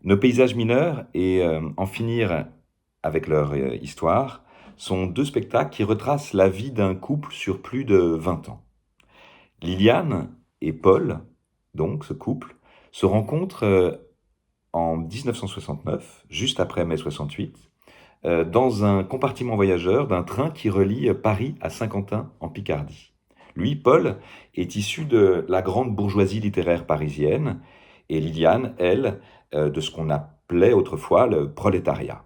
Nos paysages mineurs et En finir avec leur histoire sont deux spectacles qui retracent la vie d'un couple sur plus de 20 ans. Liliane et Paul, donc ce couple, se rencontrent en 1969, juste après mai 68, dans un compartiment voyageur d'un train qui relie Paris à Saint-Quentin en Picardie. Lui, Paul, est issu de la grande bourgeoisie littéraire parisienne et Liliane, elle, de ce qu'on appelait autrefois le prolétariat.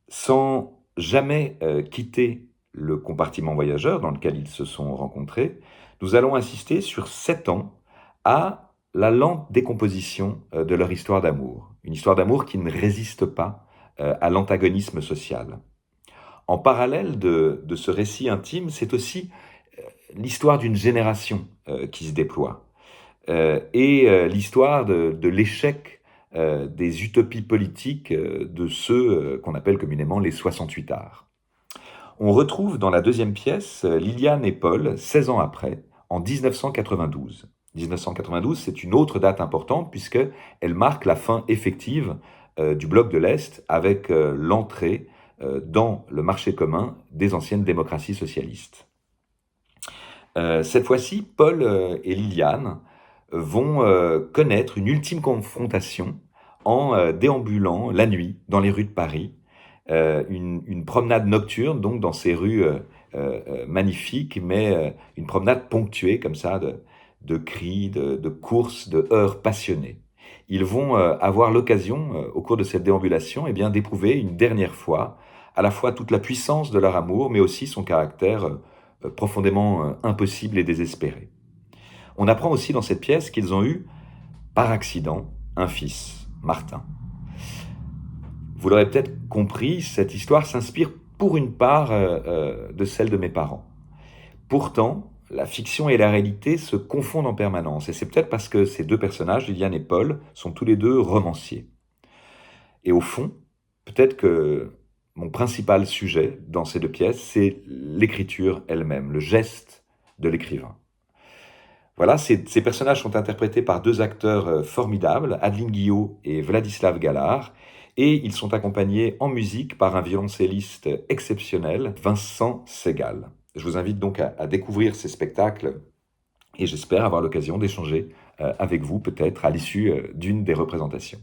Sans jamais quitter le compartiment voyageur dans lequel ils se sont rencontrés, nous allons assister sur 7 ans à la lente décomposition de leur histoire d'amour. Une histoire d'amour qui ne résiste pas à l'antagonisme social. En parallèle de ce récit intime, c'est aussi l'histoire d'une génération qui se déploie et l'histoire de l'échec des utopies politiques de ceux qu'on appelle communément les 68 arts. On retrouve dans la deuxième pièce Liliane et Paul, 16 ans après, en 1992. 1992, c'est une autre date importante puisqu'elle marque la fin effective du bloc de l'Est avec l'entrée dans le marché commun des anciennes démocraties socialistes. Cette fois-ci, Paul et Liliane vont connaître une ultime confrontation en déambulant la nuit dans les rues de Paris, une promenade nocturne donc dans ces rues magnifiques, mais une promenade ponctuée comme ça de cris, de courses, de heurts passionnés. Ils vont avoir l'occasion, au cours de cette déambulation, eh bien, d'éprouver une dernière fois à la fois toute la puissance de leur amour, mais aussi son caractère profondément impossible et désespéré. On apprend aussi dans cette pièce qu'ils ont eu, par accident, un fils, Martin. Vous l'aurez peut-être compris, cette histoire s'inspire pour une part de celle de mes parents. Pourtant, la fiction et la réalité se confondent en permanence, et c'est peut-être parce que ces deux personnages, Liliane et Paul, sont tous les deux romanciers. Et au fond, peut-être que mon principal sujet dans ces deux pièces, c'est l'écriture elle-même, le geste de l'écrivain. Voilà, ces personnages sont interprétés par deux acteurs formidables, Adeline Guillot et Vladislav Galar, et ils sont accompagnés en musique par un violoncelliste exceptionnel, Vincent Segal. Je vous invite donc à découvrir ces spectacles et j'espère avoir l'occasion d'échanger avec vous peut-être à l'issue d'une des représentations.